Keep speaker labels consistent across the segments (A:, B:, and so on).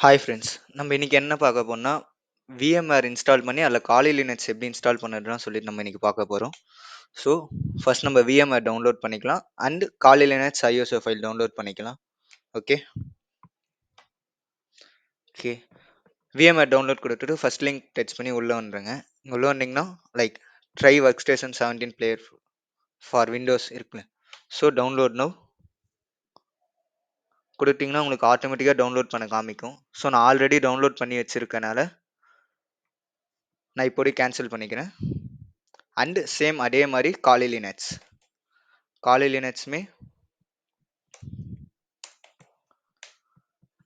A: Hi friends. நம்ம இன்னைக்கு என்ன பார்க்க போறோம்னா, விஎம்ஆர் இன்ஸ்டால் பண்ணி அதில காலி லினக்ஸ் எப்படி இன்ஸ்டால் பண்ணுறதுன்னு சொல்லிட்டு நம்ம இன்னைக்கு பார்க்க போறோம். ஸோ, ஃபர்ஸ்ட் நம்ம விஎம்ஆர் டவுன்லோட் பண்ணிக்கலாம் அண்ட் காலி லினக்ஸ் ஐஎஸ்ஓ ஃபைல் டவுன்லோட் பண்ணிக்கலாம். ஓகே. ஓகே. விஎம்ஆர் டவுன்லோட் கொடுத்துட்டு ஃபர்ஸ்ட் லிங்க் டச் பண்ணி உள்ள வந்துருங்க. உள்ள வந்தீங்கன்னா like try work station 17 player for Windows இருக்குல்ல. ஸோ டவுன்லோட் நவ் கொடுத்தீங்கன்னா உங்களுக்கு ஆட்டோமேட்டிக்காக டவுன்லோட் பண்ண காமிக்கும். ஸோ நான் ஆல்ரெடி டவுன்லோட் பண்ணி வச்சிருக்கனால நான் இப்போதைக்கு கேன்சல் பண்ணிக்கிறேன். அண்ட் சேம் அதே மாதிரி காலி லினக்ஸுமே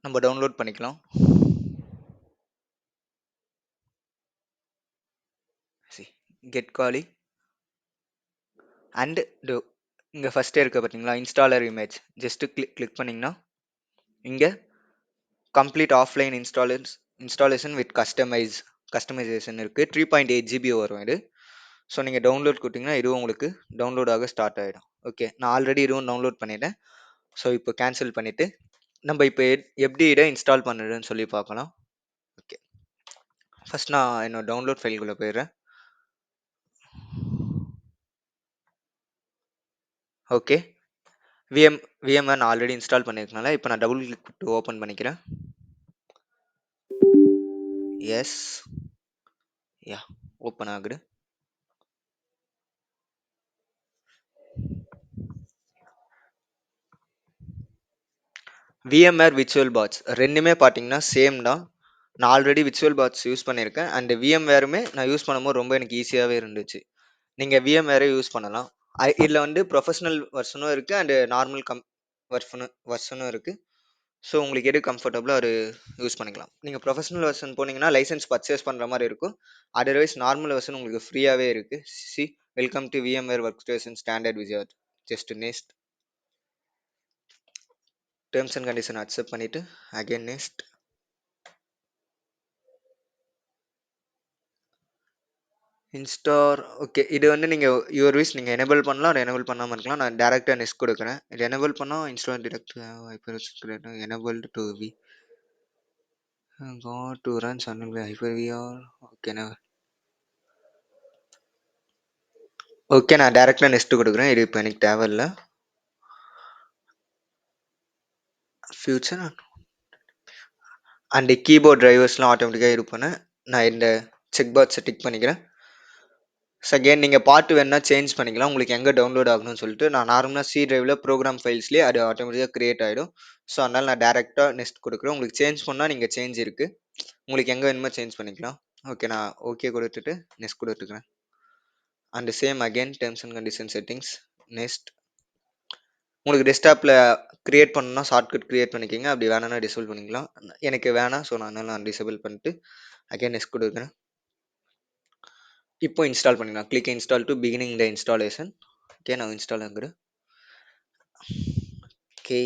A: நம்ம டவுன்லோட் பண்ணிக்கலாம். கெட் காலி அண்ட் இங்கே ஃபஸ்ட்டே இருக்க பார்த்தீங்களா இன்ஸ்டாலர் இமேஜ் ஜஸ்ட்டு கிளிக் பண்ணிங்கன்னா இங்கே complete offline installation with customisation இருக்குது. 3.8 ஜிபி வரும் இது. ஸோ நீங்கள் டவுன்லோட் கொடுத்தீங்கன்னா இதுவும் உங்களுக்கு டவுன்லோட் ஆக ஸ்டார்ட் ஆகிடும். ஓகே, நான் ஆல்ரெடி இதுவும் டவுன்லோட் பண்ணிட்டேன். ஸோ இப்போ கேன்சல் பண்ணிவிட்டு நம்ம இப்போ எப்படி இதை இன்ஸ்டால் பண்ணுறதுன்னு சொல்லி பார்க்கலாம். ஓகே, ஃபஸ்ட் நான் என்னோட டவுன்லோட் ஃபைல்குள்ளே போயிடுறேன். ஓகே, விஎம்ஆர் நான் ஆல்ரெடி இன்ஸ்டால் பண்ணியிருக்கனால இப்போ நான் டபுள் கிளிக் டு ஓப்பன் பண்ணிக்கிறேன். எஸ், யா, ஓப்பன் ஆகுது. விஎம்ஆர் விர்ச்சுவல் பாட்ஸ் ரெண்டுமே பார்த்தீங்கன்னா சேம் தான். நான் ஆல்ரெடி விர்ச்சுவல் பாட்ஸ் யூஸ் பண்ணியிருக்கேன் அண்ட் விஎம்வேருமே நான் யூஸ் பண்ணும்போது ரொம்ப எனக்கு ஈஸியாகவே இருந்துச்சு. நீங்கள் விஎம்வேரே யூஸ் பண்ணலாம். இதில் வந்து ப்ரொஃபஷனல் வெர்ஷனும் இருக்குது அண்டு நார்மல் வெர்ஷனும் இருக்குது. ஸோ உங்களுக்கு எது கம்ஃபர்டபுளோ அது யூஸ் பண்ணிக்கலாம். நீங்கள் ப்ரொஃபஷனல் வெர்ஷன் போனீங்கன்னா லைசன்ஸ் பர்ச்சேஸ் பண்ணுற மாதிரி இருக்கும். அதர்வைஸ் நார்மல் வெர்ஷன் உங்களுக்கு ஃப்ரீயாகவே இருக்குது. சி welcome to VMware work station standard wizard. Just next terms and condition accept பண்ணிவிட்டு அகைன் நெக்ஸ்ட் இன்ஸ்டார். ஓகே, இது வந்து நீங்கள் யுவர் விஷ், நீங்கள் எனேபிள் பண்ணலாம் அதை எனேபிள் பண்ணாமல் இருக்கலாம். நான் டேரெக்டாக நெக்ஸ்ட் கொடுக்குறேன். இது எனேபிள் பண்ணால் install direct enable to we go to run சன்னில் ஹைப்பர் விஆர். ஓகேண்ணா. ஓகே, நான் டேரெக்டாக நெக்ஸ்ட் கொடுக்குறேன். இது இப்போ எனக்கு தேவையில்லை. ஃபியூச்சர் அண்ட் கீபோர்ட் டிரைவர்ஸ்லாம் ஆட்டோமேட்டிக்காக இருப்பேன்னு நான் இந்த செக் பாக்ஸை டிக் பண்ணிக்கிறேன். செகண்ட் நீங்கள் பாட்டு வேணா சேஞ்ச் பண்ணிக்கலாம். உங்களுக்கு எங்கே டவுன்லோட் ஆகணும்னு சொல்லிட்டு நான் நார்மலாக சி டிரைவில் ப்ரோக்ராம் ஃபைல்ஸ்லேயே அது ஆட்டோமேட்டிக்காக க்ரியேட் ஆகிடும். ஸோ அதனால் நான் டேரெக்டாக நெக்ஸ்ட் கொடுக்குறேன். உங்களுக்கு சேஞ்ச் பண்ணால் நீங்கள் சேஞ்ச் இருக்குது, உங்களுக்கு எங்கே வேணுமோ சேஞ்ச் பண்ணிக்கலாம். ஓகே, நான் ஓகே கொடுத்துட்டு நெக்ஸ்ட் கொடுத்துக்கிறேன். And same again terms and condition settings next. உங்களுக்கு டெஸ்க்டாப்பில் க்ரியேட் பண்ணணும்னா ஷார்ட்கட் க்ரியேட் பண்ணிக்கிங்க, அப்படி வேணாம்னா டிசேபிள் பண்ணிக்கலாம். எனக்கு வேணாம், ஸோ நான் டிசேபிள் பண்ணிட்டு அகெயின் நெக்ஸ்ட் கொடுக்குறேன். இப்போ இன்ஸ்டால் பண்ணிக்கலாம். Click install to beginning the installation. Okay, நான் இன்ஸ்டால் ஆகுறேன். ஓகே,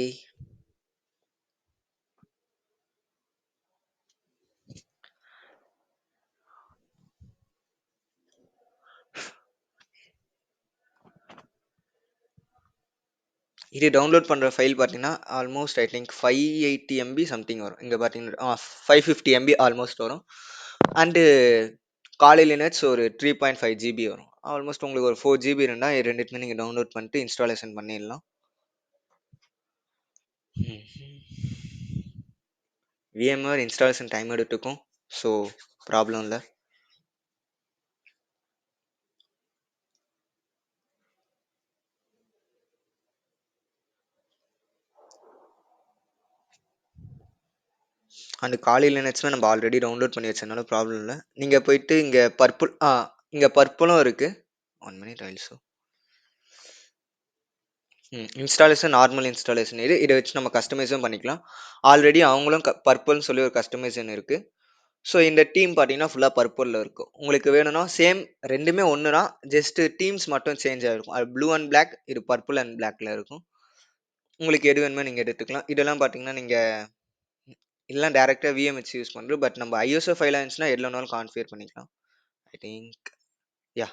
A: இது டவுன்லோட் பண்ணுற ஃபைல் பார்த்தீங்கன்னா almost I think 580 MB something வரும். இங்கே பார்த்தீங்கன்னா 550 MB ஆல்மோஸ்ட் வரும். அண்டு காலி லினக்ஸ் ஒரு 3.5 GB வரும். ஆல்மோஸ்ட் உங்களுக்கு ஒரு 4 GB இருந்தால் இது ரெண்டுத்துமே நீங்கள் டவுன்லோட் பண்ணிட்டு இன்ஸ்டாலேஷன் பண்ணிடலாம். விஎம்ஆர் இன்ஸ்டாலேஷன் டைம் எடுத்துக்கும், ஸோ ப்ராப்ளம் இல்லை. அண்ட் காலி லினக்ஸ்மே நம்ம ஆல்ரெடி டவுன்லோட் பண்ணி வச்சதுனால ப்ராப்ளம் இல்லை. நீங்கள் போயிட்டு இங்கே பர்பிளும் இருக்குது. 1 minute ஆயில்ஸோ. இன்ஸ்டாலேஷன் நார்மல் இன்ஸ்டாலேஷன் இதை வச்சு நம்ம கஸ்டமைஸும் பண்ணிக்கலாம். ஆல்ரெடி அவங்களும் பர்பிள்னு சொல்லி ஒரு கஸ்டமைசேஷன் இருக்குது. ஸோ இந்த டீம் பார்த்தீங்கன்னா ஃபுல்லாக பர்பிளில் இருக்கும். உங்களுக்கு வேணும்னா சேம் ரெண்டுமே ஒன்று தான், ஜஸ்ட்டு டீம்ஸ் மட்டும் சேஞ்ச் ஆகிருக்கும். அது ப்ளூ அண்ட் பிளாக், இது பர்பிள் அண்ட் பிளாக்ல இருக்கும். உங்களுக்கு எது வேணுமோ நீங்கள் எடுத்துக்கலாம். இதெல்லாம் பார்த்தீங்கன்னா நீங்கள் இல்லை டேரெக்டாக விஎம்ஹெச் யூஸ் பண்ணுறோம். பட் நம்ம ஐஎஸ்ஓ ஃபைலாக இருந்துச்சுன்னா எதில் வேணாலும் கான்ஃபிகர் பண்ணிக்கலாம். I think yeah.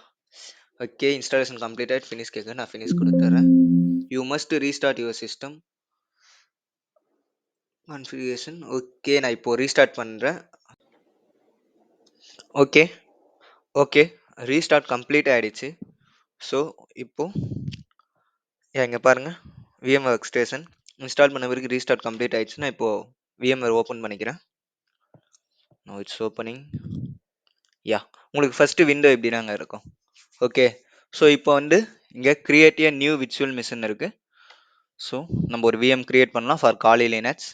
A: Okay, installation completed. Finish கேட்க நான் ஃபினிஷ் கொடுத்துட்றேன். You must restart your system. Configuration okay. நான் இப்போ ரீஸ்டார்ட் பண்றேன். Okay, okay. ரீஸ்டார்ட் கம்ப்ளீட் ஆயிடுச்சு. ஸோ, இப்போ இங்க பாருங்க. விஎம்வேர் ஒர்க் ஸ்டேஷன் இன்ஸ்டால் பண்ண பிறகு ரீஸ்டார்ட் கம்ப்ளீட் ஆயிடுச்சு. நான் இப்போ விஎம்வேர் ஓப்பன் பண்ணிக்கிறேன். No it's opening. யா உங்களுக்கு ஃபர்ஸ்ட் விண்டோ இப்படிதாங்க இருக்கும். ஓகே. ஸோ இப்போ வந்து இங்க create a new virtual machine இருக்கு. ஸோ நம்ம ஒரு விஎம் கிரியேட் பண்ணலாம் for Kali Linux.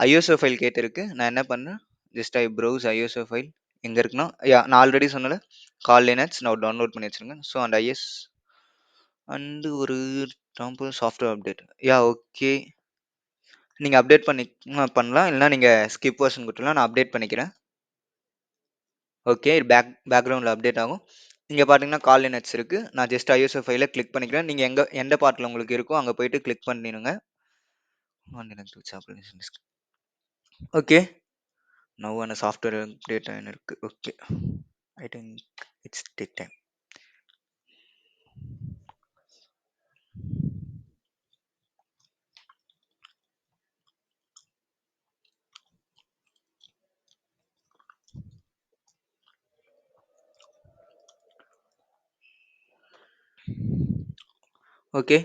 A: ISO file கேட்டிருக்கு. நான் என்ன பண்ணேன், just I browse ISO file எங்க இருக்குன்னா, யா நான் ஆல்ரெடி சொன்னல கால் லினக்ஸ் நான் டவுன்லோட் பண்ணி வச்சிருக்கேன். ஸோ அண்ட் ஐஎஸ் அண்ட் ஒரு temporary software update. Yeah okay. நீங்க அப்டேட் பண்ணி பண்ணலாம். இல்லைனா நீங்க ஸ்கிப் வெர்ஷன் கொடுத்துலாம். நான் அப்டேட் பண்ணிக்கிறேன். ஓகே. பேக்ரவுண்டில் அப்டேட் ஆகும். இங்க பார்த்தீங்கன்னா கால் லினக்ஸ் இருக்கு. நான் ஜஸ்ட் ஐஎஸ்ஓ ஃபைல கிளிக் பண்ணிக்கிறேன். நீங்க எந்த பார்ட்ல உங்களுக்கு இருக்கோ அங்க போயிட்டு கிளிக் பண்ணிடுங்க. ஓகே. நவ் அந்த சாஃப்ட்வேர் அப்டேட் இருக்கு. Okay. I think it's take time. Okay,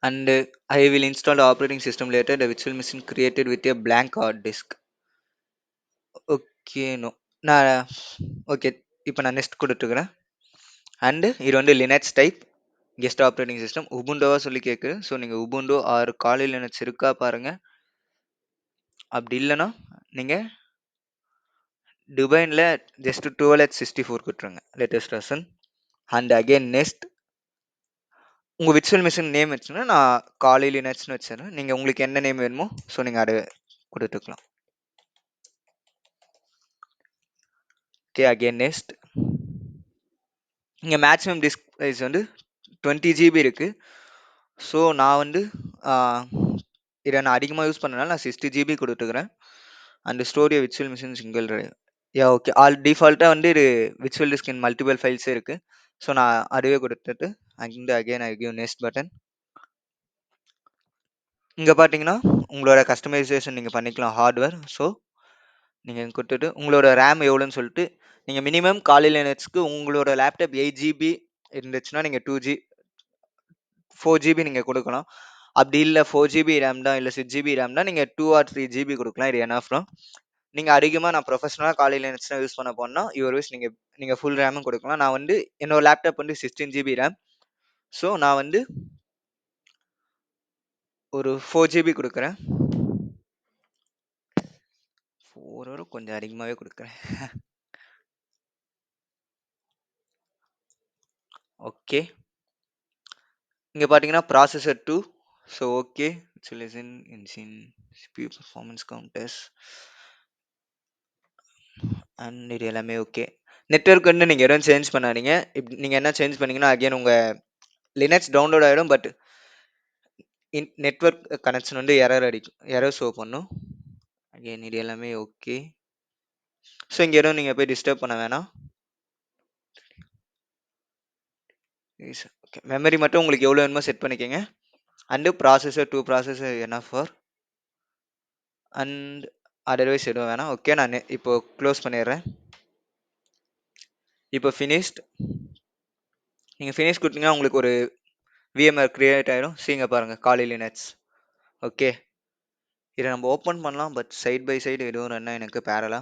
A: and I will install the operating system later. The virtual machine created with a blank hard disk. Okay, no. நான் okay. இப்போ நான் next கொடுத்துக்கிறேன். And இது வந்து Linux type guest operating system உபுண்டோவா சொல்லி கேட்குது. So நீங்கள் உபுண்டோ ஆர் காலி லினக்ஸ் இருக்கா பாருங்க. அப்படி இல்லைன்னா நீங்கள் டிபைனில் ஜஸ்ட் 12x64 கொடுத்துருங்க latest version. And again next உங்கள் விர்ச்சுவல் மிஷின் நேம் வச்சுன்னா நான் காலி லினக்ஸ்னு வச்சுறேன். நீங்கள் உங்களுக்கு என்ன நேம் வேணுமோ ஸோ நீங்கள் அதை கொடுத்துக்கலாம். ஓகே. அகெயின் நெக்ஸ்ட் இங்கே மேக்ஸிமம் டிஸ்க் சைஸ் வந்து 20 ஜிபி இருக்குது. ஸோ நான் வந்து இதை நான் அதிகமாக யூஸ் பண்ணனால நான் 60 ஜிபி கொடுத்துக்கிறேன். And story virtual machine single drive. Yeah okay. டிஃபால்ட்டாக வந்து இது விர்ச்சுவல் டிஸ்க் இன் மல்டிபிள் ஃபைல்ஸே இருக்குது. ஸோ நான் அதுவே கொடுத்துட்டு and again I give next button. இங்கே பார்த்தீங்கன்னா உங்களோட கஸ்டமைசேஷன் நீங்கள் பண்ணிக்கலாம் ஹார்ட்வேர். ஸோ நீங்கள் கொடுத்துட்டு உங்களோட ரேம் எவ்வளோன்னு சொல்லிட்டு நீங்கள் மினிமம் காலி லினக்ஸ்க்கு உங்களோட லேப்டாப் 8 ஜிபி இருந்துச்சுன்னா நீங்கள் 4 ஜிபி நீங்கள் கொடுக்கலாம். அப்படி இல்லை 4 ஜிபி ரேம் தான் இல்லை 6 ஜிபி ரேம் தான் நீங்கள் 2 or 3 ஜிபி கொடுக்கலாம். இது என்ஃப் தான். நீங்கள் அதிகமாக நான் ப்ரொஃபஷனலாக காலி லினக்ஸ் தான் யூஸ் பண்ண போனால் யுவர் விஷ். நீங்கள் ஃபுல் ரேமும் கொடுக்கலாம். நான் வந்து என்னோட லேப்டாப் வந்து 16 ஜிபி ரேம். ஸோ நான் வந்து ஒரு 4 ஜிபி கொடுக்குறேன். 4 கொஞ்சம் அதிகமாகவே கொடுக்குறேன். ஓகே. இங்கே பார்த்தீங்கன்னா processor 2. So okay. Engine CPU performance counters and இது எல்லாமே ஓகே. நெட்வொர்க் வந்து நீங்கள் எதுவும் சேஞ்ச் பண்ணாதீங்க. நீங்கள் என்ன சேஞ்ச் பண்ணீங்கன்னா அகைன் உங்கள் லினக்ஸ் டவுன்லோட் ஆகிடும். பட் நெட்வொர்க் கனெக்ஷன் வந்து எரர் ஷோ பண்ணும். அகைன் இது எல்லாமே ஓகே. ஸோ இங்கே எதுவும் நீங்கள் போய் டிஸ்டர்ப் பண்ண வேணாம். ஓகே. மெமரி மட்டும் உங்களுக்கு எவ்வளோ வேணுமோ செட் பண்ணிக்கோங்க. அண்டு ப்ராசஸர் 2 ப்ராசஸர் என்ன ஃபார் அண்ட் அதர்வைஸ் எதுவும் வேணாம். ஓகே. நான் இப்போ க்ளோஸ் பண்ணிடுறேன். இப்போ ஃபினிஷ்ட். நீங்கள் ஃபினிஷ் கொடுத்தீங்கன்னா உங்களுக்கு ஒரு விஎம்ஆர் கிரியேட் ஆகிடும். சீங்க பாருங்கள் காலி லினக்ஸ். ஓகே. இதை நம்ம ஓப்பன் பண்ணலாம். பட் சைட் பை சைடு எதுவும் ரன் எனக்கு பேரலா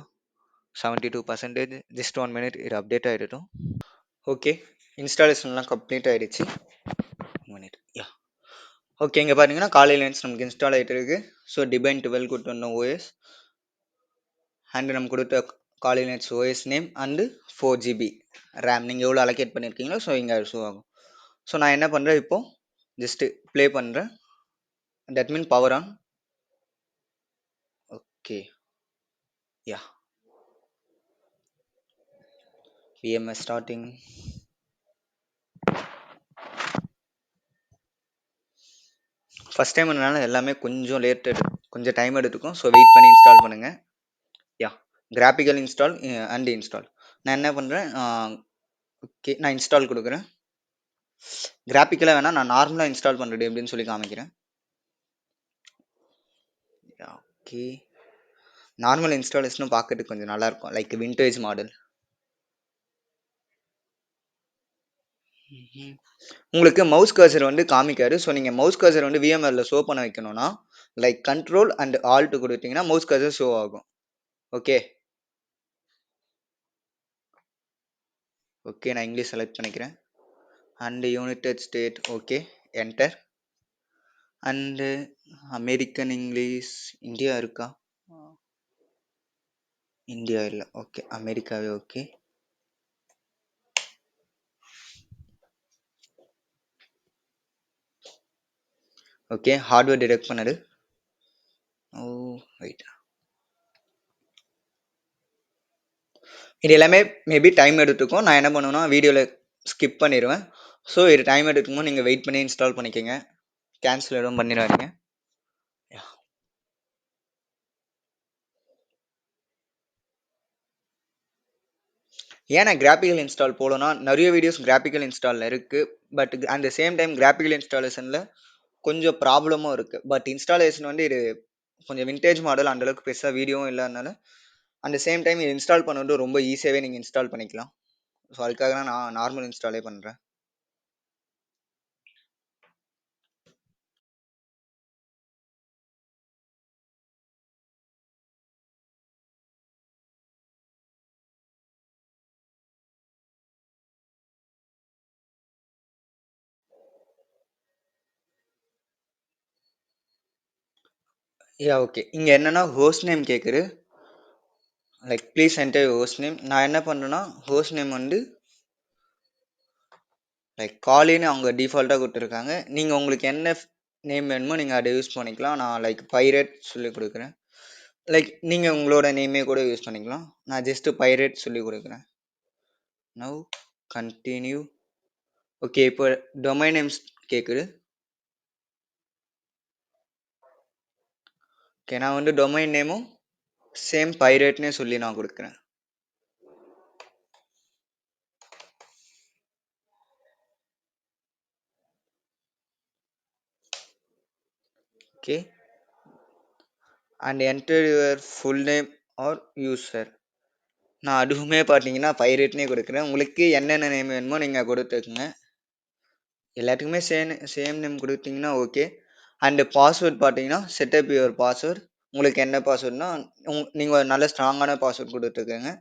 A: 72%. ஜஸ்ட் 1 minute இது அப்டேட் ஆகிடட்டும். ஓகே. இன்ஸ்டாலேஷன்லாம் கம்ப்ளீட் ஆகிடுச்சு. Minute yeah okay. இங்கே பார்த்தீங்கன்னா காலி லினக்ஸ் நமக்கு இன்ஸ்டால் ஆகிட்டு இருக்கு. ஸோ டிபைன் 12 கொடுத்துருந்தோம் ஓஎஸ் அண்ட் நம்ம கொடுத்த Kali Linux OS name and 4 GB RAM நீங்கள் எவ்வளோ அலோகேட் பண்ணியிருக்கீங்களோ ஸோ இங்கே ஷோ ஆகும். ஸோ நான் என்ன பண்ணுறேன் இப்போ ஜஸ்ட்டு ப்ளே பண்ணுறேன். That mean power on. Okay. Yeah VMS starting. First டைம்னால எல்லாமே கொஞ்சம் கொஞ்சம் டைம் எடுத்துக்கும். ஸோ வெயிட் பண்ணி இன்ஸ்டால் பண்ணுங்கள். யா கிராஃபிக்கல் இன்ஸ்டால் அண்ட் இன்ஸ்டால். நான் என்ன பண்ணுறேன், ஓகே நான் இன்ஸ்டால் கொடுக்குறேன். கிராஃபிக்கலாக வேணால் நான் நார்மலாக இன்ஸ்டால் பண்ணுறது எப்படின்னு சொல்லி காமிக்கிறேன். ஓகே. நார்மல் இன்ஸ்டாலேஷனும் பார்க்கறதுக்கு கொஞ்சம் நல்லாயிருக்கும். Like vintage model. ம்ஹ்ம். உங்களுக்கு மவுஸ் கர்சர் வந்து காமிக்காது. ஸோ நீங்க மவுஸ் கர்சர் வந்து VMwareல ஷோ பண்ண வைக்கணும்னா, லைக் கண்ட்ரோல் அண்ட் ஆல்ட் குடுத்தீங்கன்னா, மவுஸ் கர்சர் ஷோ ஆகும். ஓகே. ஓகே. நான் இங்கிலீஷ் செலக்ட் பண்ணிக்கிறேன். And United State okay. Enter. And American English India இருக்கா? இந்தியா இல்ல. ஓகே. அமெரிக்காவே ஓகே. ஓகே. ஹார்ட்வேர் டிடெக்ட் பண்ணுது. ஓ! வெயிட். இது எல்லாமே மேபி டைம் எடுத்துக்கும். நான் என்ன பண்ணுவேன்னா, வீடியோல ஸ்கிப் பண்ணிருவேன். ஸோ இது டைம் எடுக்கும்போது நீங்க வெயிட் பண்ணி இன்ஸ்டால் பண்ணிக்கங்க. கேன்சல் எதுவும் பண்ணிறாதீங்க. யாஹ்! ஏன் நான் கிராபிக்கல் இன்ஸ்டால் போடலன்னா, நெறைய வீடியோஸ் கிராபிக்கல் இன்ஸ்டால்ல இருக்கு. But at the same time graphical இன்ஸ்டாலேஷன்ல கொஞ்சம் ப்ராப்ளமும் இருக்கு. பட் இன்ஸ்டாலேஷன் வந்து இது கொஞ்சம் விண்டேஜ் மாடல் அந்த அளவுக்கு பெருசா வீடியோவும் இல்லாதனால, அட் த சேம் டைம் இது இன்ஸ்டால் பண்ணது ரொம்ப ஈஸியாவே நீங்க இன்ஸ்டால் பண்ணிக்கலாம். ஸோ அதுக்காக தான் நான் நார்மல் இன்ஸ்டாலே பண்றேன். ஓகே. இங்க என்னன்னா ஹோஸ்ட் நேம் கேக்குது. Like please enter your host name. நான் என்ன பண்றேன்னா, ஹோஸ்ட் நேம் வந்து லைக் காலின்னு அவங்க டிஃபால்ட்டா குடுத்துருக்காங்க. நீங்க உங்களுக்கு என்ன நேம் வேணுமோ நீங்க அத யூஸ் பண்ணிக்கலாம். நான் லைக் பைரேட் சொல்லி குடுக்குறேன். லைக் நீங்க உங்களோட நேமே கூட யூஸ் பண்ணிக்கலாம். நான் ஜஸ்ட் பைரேட் சொல்லி குடுக்குறேன். Now continue. ஓகே. இப்போ டொமைன் நேம்ஸ் கேக்குது. ஓகே. நான் வந்து டொமைன் நேமும் சேம் பைரேட்னே சொல்லி நான் குடுக்குறேன். Okay. And enter your full name R user. நான் அதுவுமே பார்த்தீங்கன்னா பைரேட்னே குடுக்குறேன். உங்களுக்கு என்னென்ன நேம் வேணுமோ நீங்க குடுத்துக்கங்க. எல்லாத்துக்குமே சேம் நேம் குடுத்தீங்கன்னா ஓகே. அண்ட் பாஸ்வேர்ட் பார்த்தீங்கன்னா, செட்டப் யுவர் பாஸ்வேர்ட். உங்களுக்கு என்ன பாஸ்வேர்ட்னா, நீங்க ஒரு நல்ல ஸ்ட்ராங்கான பாஸ்வேர்ட் குடுத்துக்கங்க.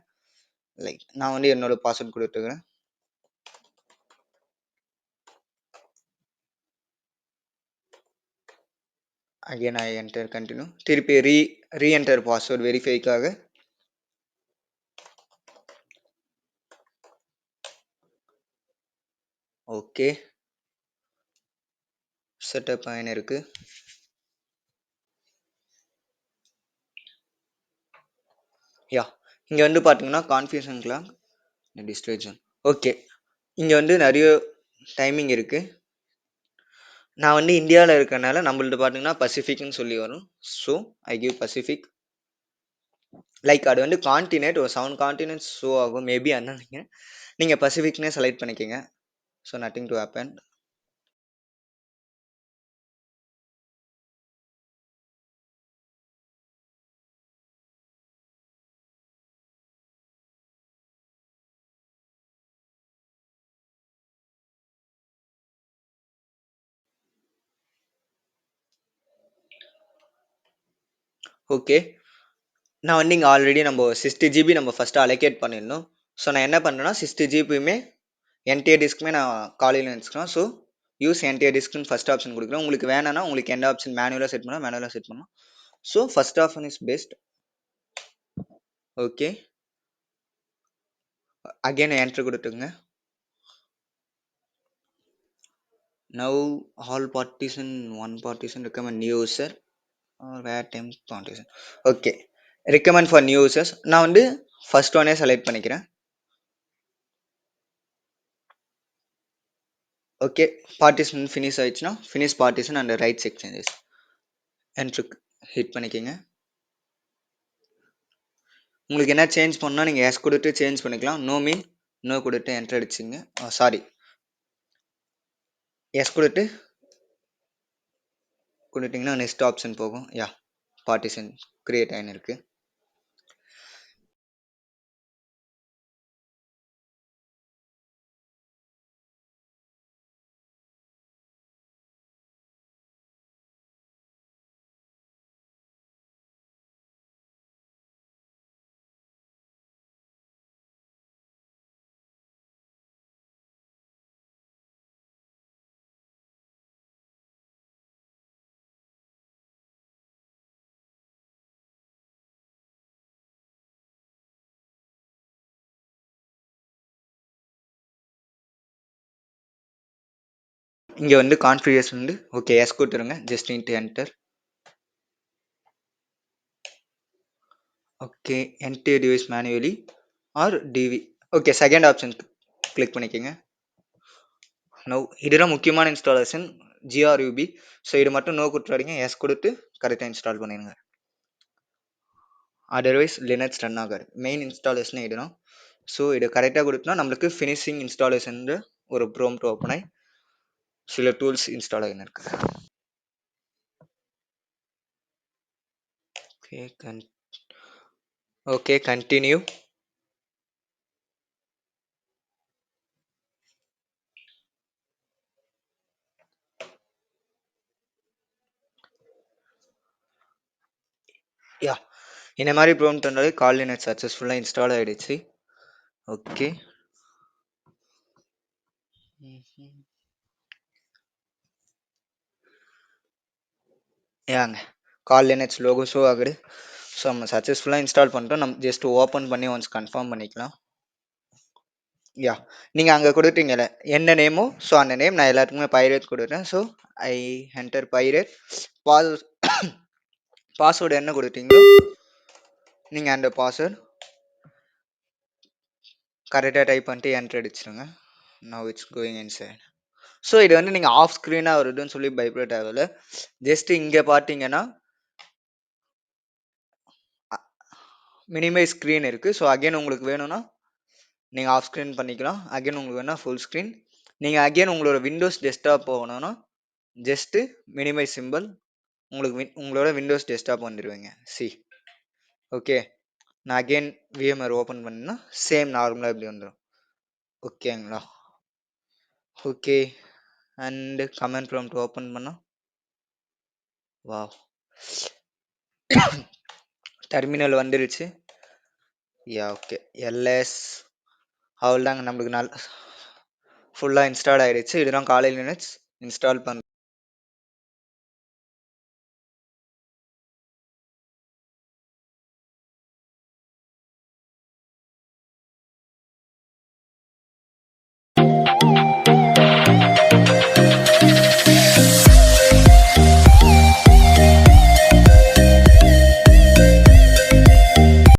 A: லைக் நான் வந்து என்னோட பாஸ்வேர்ட் குடுத்துக்கிறேன். Again I enter continue. திருப்பி என்டர் பாஸ்வேர்ட் வெரிஃபைக்காக. ஓகே. செட்டப் ஆயின்னு இருக்கு. இங்க வந்து பார்த்தீங்கன்னா, configuration clock display zone. Okay. இங்க வந்து நெறைய டைமிங் இருக்கு. நான் வந்து இந்தியால இருக்கறனால நம்மள்து பார்த்தீங்கன்னா, பசிபிக்ன்னு சொல்லி வரும். So I give Pacific. Like அது வந்து கான்டினென்ட் ஒரு 7 கான்டினென்ட்ஸ் ஷோ ஆகும். மேபி அதான் நீங்க பசிபிக்னே செலக்ட் பண்ணிக்கங்க. So nothing to happen. Okay. நான் வந்து இங்க ஆல்ரெடி நம்ம 60 ஜிபி நம்ம ஃபர்ஸ்ட் அலோகேட் பண்ணியிருந்தோம். ஸோ நான் என்ன பண்றேன்னா 60 ஜிபியுமே என்டியர் டிஸ்க்குமே நான் காலையில வச்சுக்கிறேன். ஸோ யூஸ் என்டியர் டிஸ்க்னு ஃபர்ஸ்ட் ஆப்ஷன் குடுக்குறேன். உங்களுக்கு வேணாம்னா உங்களுக்கு எந்த ஆப்ஷன் மேனுவலா செட் பண்ணா மேனுவலா செட் பண்ணலாம். So first option is best. Okay. Again enter குடுத்துக்கங்க. Now all partition one partition recommend new user or var temp partition. Okay. Recommend for new users. நான் வந்து ஃபர்ஸ்ட் ஒன்னே செலக்ட் பண்ணிக்கிறேன். ஓகே. பார்ட்டிஷன் ஃபினிஷ் ஆயிடுச்சுன்னா, finish partition and writes exchanges. Enter hit பண்ணிக்கங்க. உங்களுக்கு என்ன change பண்ணா நீங்க எஸ் குடுத்து சேஞ்ச் பண்ணிக்கலாம். நோ மீன் நோ குடுத்து என்டர் அடிச்சுங்க. சாரி. எஸ் குடுத்து குடுத்தீங்கன்னா நெக்ஸ்ட் ஆப்ஷன் போகும். பார்ட்டிஷன் கிரியேட் ஆயின்னு இருக்கு. இங்க வந்து கான்ஃபிகரேஷன் வந்து ஓகே எஸ் குடுத்துருங்க. Just need to enter. Okay enter device manually or TV. Okay second option click பண்ணிக்கங்க. நவ் இதுதான் முக்கியமான இன்ஸ்டாலேஷன் GRUB. ஸோ இது மட்டும் நோ குடுத்துறாதீங்க. எஸ் குடுத்து கரெக்டாக இன்ஸ்டால் பண்ணிடுங்க. அதர்வைஸ் லினக்ஸ் ரன் ஆகாது. மெயின் இன்ஸ்டாலேஷனே இதுதான். ஸோ இதை கரெக்டாக கொடுத்தனா நம்மளுக்கு ஃபினிஷிங் இன்ஸ்டாலேஷன் ஒரு ப்ரோம்ப்ட் ஓப்பன் ஆகி சில டூல்ஸ் இன்ஸ்டால் ஆகின்னு இருக்கு. Okay continue. யா இந்த மாதிரி ப்ரோம்ப்ட் வந்தாலே கால் லினக்ஸ் சக்ஸஸ்ஃபுல்லாக இன்ஸ்டால் ஆகிடுச்சு. ஓகே ஏங்க கால் லினக்ஸ் லோகோ ஷோ ஆகுது. ஸோ நம்ம சக்ஸஸ்ஃபுல்லாக இன்ஸ்டால் பண்ணிட்டோம். நம்ம ஜஸ்ட் ஓப்பன் பண்ணி ஒன்ஸ் கன்ஃபார்ம் பண்ணிக்கலாம். யா நீங்கள் அங்கே கொடுத்தீங்கல்ல என்ன நேமோ ஸோ அந்த நேம் நான் எல்லாத்துக்குமே பைரேட் கொடுத்தேன். So I enter pirate. Password என்ன கொடுத்தீங்களோ நீங்கள் அந்த பாஸ்வேர்டு கரெக்டாக டைப் பண்ணிட்டு என்டர் அடிச்சிடுங்க. Now it's going inside. ஸோ இது வந்து நீங்கள் ஆஃப் ஸ்க்ரீனாக வருதுன்னு சொல்லி பயப்பட தேவையில்ல. ஜஸ்ட் இங்கே பார்த்தீங்கன்னா மினிமைஸ் ஸ்க்ரீன் இருக்குது. ஸோ அகைன் உங்களுக்கு வேணும்னா நீங்கள் ஆஃப் ஸ்க்ரீன் பண்ணிக்கலாம். அகைன் உங்களுக்கு வேணால் ஃபுல் ஸ்க்ரீன். நீங்கள் அகைன் உங்களோட விண்டோஸ் டெஸ்க்டாப் போகணுன்னா ஜஸ்ட்டு மினிமைஸ் சிம்பிள் உங்களுக்கு உங்களோட விண்டோஸ் டெஸ்க்டாப் வந்துடுவீங்க. சி ஓகே நான் அகைன் VMware ஓப்பன் பண்ணேன்னா சேம் நார்மலாக இப்படி வந்துடும். ஓகேங்களா? Okay and comment prompt open பண்ணால் வா டெர்மினல் வந்துருச்சு. யா ஓகே எல்எஸ் அவ்வளோதாங்க நம்மளுக்கு ஃபுல்லாக இன்ஸ்டால் ஆகிடுச்சு. இதுதான் காலையில் லினக்ஸ் இன்ஸ்டால் பண்ண